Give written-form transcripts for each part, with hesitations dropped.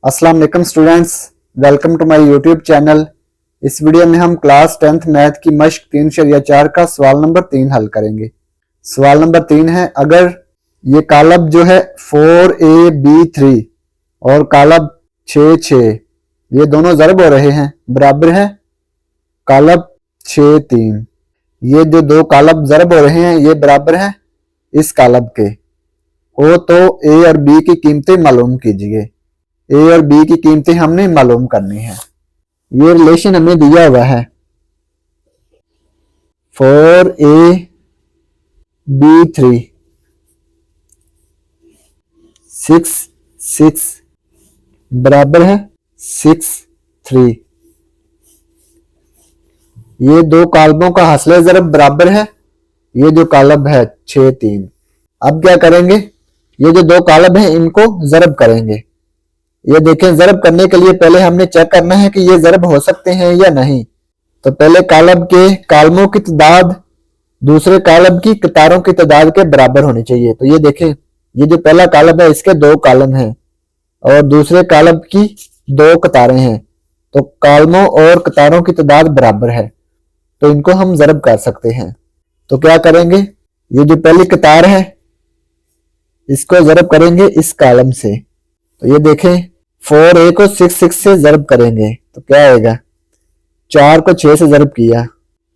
अस्सलाम वालेकुम students, welcome to my YouTube channel. इस वीडियो में हम क्लास 10th मैथ की मश्क 3.4 का सवाल नंबर 3 हल करेंगे। सवाल नंबर 3 है, अगर ये कालब जो है 4ab3 और कालब 6 ये दोनों ज़रब हो रहे हैं, बराबर है कालब 6 3। ये जो दो कालब ज़रब हो रहे हैं ये बराबर है इस कालब के। हो तो ए और बी की कीमतें मालूम कीजिए। ए और बी की कीमतें हमने मालूम करनी है। ये रिलेशन हमें दिया हुआ है 4ab3 6 6 बराबर है 6 3। ये दो कालबों का हस्ले ज़रब बराबर है ये जो कालब है 6 3। अब क्या करेंगे, ये जो दो कालब हैं इनको ज़रब करेंगे। ये देखें, ज़रब करने के लिए पहले हमने चेक करना है कि ये ज़रब हो सकते हैं या नहीं। तो पहले कालब के कालमों की तादाद दूसरे कालब की कतारों की तादाद के बराबर होनी चाहिए। तो ये देखें, ये जो पहला कालब है इसके दो कालम हैं और दूसरे कालब की दो कतारें हैं, तो कालमों और कतारों की तादाद बराबर है, तो इनको हम ज़रब कर सकते हैं। तो क्या करेंगे, ये जो पहली कतार है इसको ज़रब करेंगे इस कालम से। तो ये देखें, 4a को 6 6 से ज़रब करेंगे तो क्या आएगा, 4 को 6 से ज़रब किया,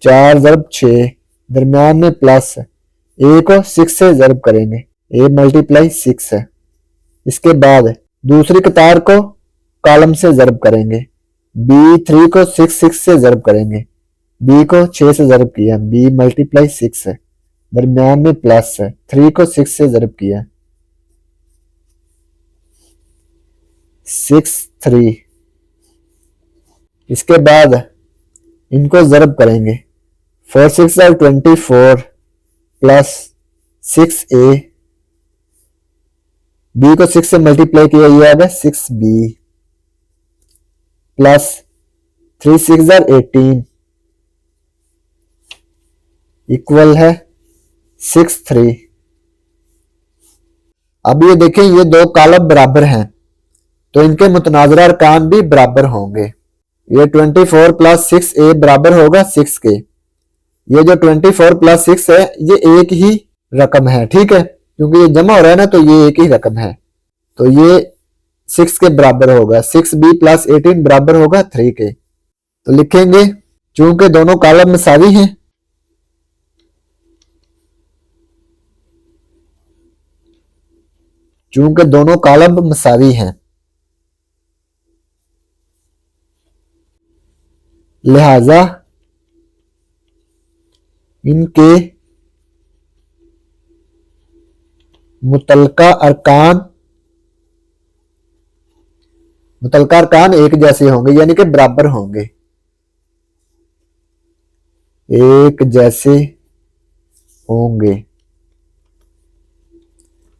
4 ज़रब 6, दरम्यान में प्लस, a को 6 से ज़रब करेंगे, a मल्टीप्लाई 6 है। इसके बाद दूसरी कतार को कॉलम से ज़रब करेंगे, b3 को 6 6 से ज़रब करेंगे, b को 6 से ज़रब किया, b मल्टीप्लाई 6 है, दरम्यान में प्लस है, 3 को 6 से ज़रब किया, 6 3। इसके बाद इनको ज़रब करेंगे, 4 6 are 24 प्लस 6a, b को 6 से मल्टीप्लाई किया, ये आ गया 6b प्लस 3 6 are 18 इक्वल है 6 3। अब ये देखें, ये दो कालब बराबर हैं तो इनके मुतनाज़िर अरकान भी बराबर होंगे। ये 24 प्लस 6a बराबर होगा 6 के। ये जो 24 प्लस 6 है ये एक ही रकम है, ठीक है, क्योंकि ये जमा हो रहा है ना, तो ये एक ही रकम है, तो ये 6 के बराबर होगा। 6b प्लस 18 बराबर होगा 3 के। तो लिखेंगे, चूंकि दोनों कालम मसावी हैं चूंकि दोनों कालम मसावी हैं लिहाजा इनके मुतलका अरकान एक जैसे होंगे, यानी कि बराबर होंगे, एक जैसे होंगे।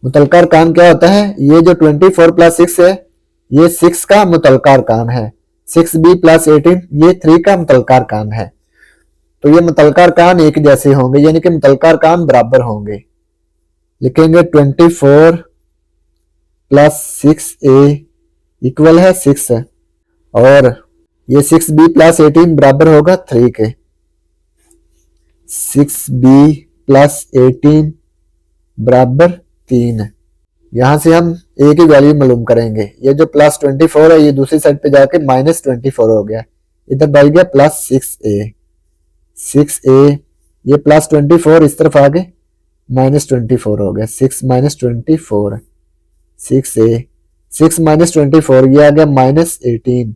मुतलका अरकान क्या होता है, ये जो 24 प्लस 6 है ये 6 का मुतलका अरकान है, 6b प्लस 18 ये 3 का मुतलका अरकान है। तो ये मुतलका अरकान एक जैसे होंगे, यानी कि मुतलका अरकान बराबर होंगे। लिखेंगे 24 प्लस 6a इक्वल है 6 है, और ये 6b प्लस 18 बराबर होगा 3 के। 6b प्लस 18 बराबर 3 है। यहां से हम a की वैल्यू मालूम करेंगे। ये जो प्लस 24 है ये दूसरी साइड पे जाके माइनस 24 हो गया, इधर बढ़ गया प्लस 6a, ये प्लस 24 इस तरफ आ गए माइनस 24 हो गया, 6 माइनस 24 6a, 6 माइनस 24 ये आ गया माइनस 18।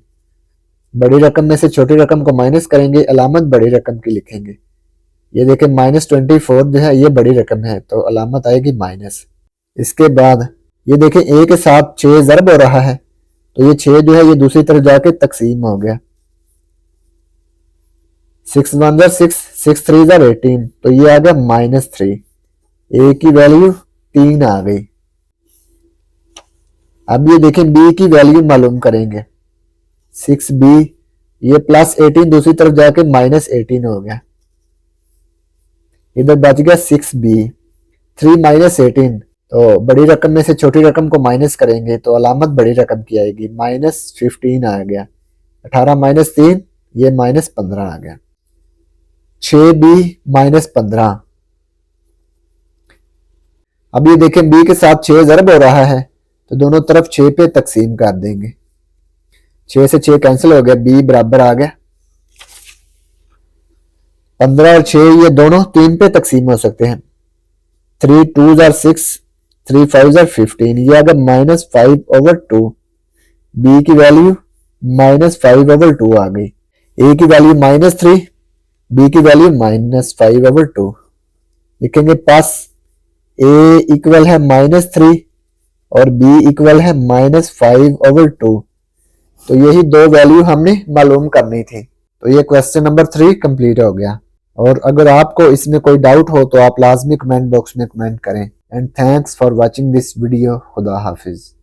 बड़ी रकम में से छोटी रकम को माइनस करेंगे, अलामत बड़ी रकम की लिखेंगे। ये देखें माइनस 24 जो है ये बड़ी रकम है तो अलामत आएगी माइनस। इसके बाद ये देखें a के साथ 6 ज़रब हो रहा है, तो ये 6 जो है ये दूसरी तरफ जाके तकसीम हो गया, 6 1 6 6 3 18, तो ये आ गया माइनस 3। a की वैल्यू 3 आ गई। अब ये देखें b की वैल्यू मालूम करेंगे, 6b ये प्लस 18 दूसरी तरफ जाके माइनस 18 हो गया, इधर बच गया 6b, 3 माइनस 18 तो बड़ी रकम में से छोटी रकम को माइनस करेंगे तो अलामत बड़ी रकम की आएगी, -15 आ गया। 18 माइनस 3 ये -15 आ गया। 6b -15। अब ये देखें b के साथ 6 ज़रब हो रहा है तो दोनों तरफ 6 पे तकसीम कर देंगे। 6 से 6 कैंसिल हो गया, b बराबर आ गया 15 और 6 ये दोनों 3 पे तकसीम हो सकते हैं। 3 2s are 6, 3 5s are 15। ये अगर -5/2, b की वैल्यू -5/2 आ गई। a की वैल्यू -3, b की वैल्यू -5/2। लिखेंगे पास a इक्वल है -3 और b इक्वल है -5/2। तो यही दो वैल्यू हमने मालूम करनी थी। तो ये क्वेश्चन नंबर 3 कंप्लीट हो गया। और अगर आपको इसमें कोई डाउट हो तो आप लाजमी कमेंट बॉक्स में कमेंट करें। And thanks for watching this video. खुदा हाफिज।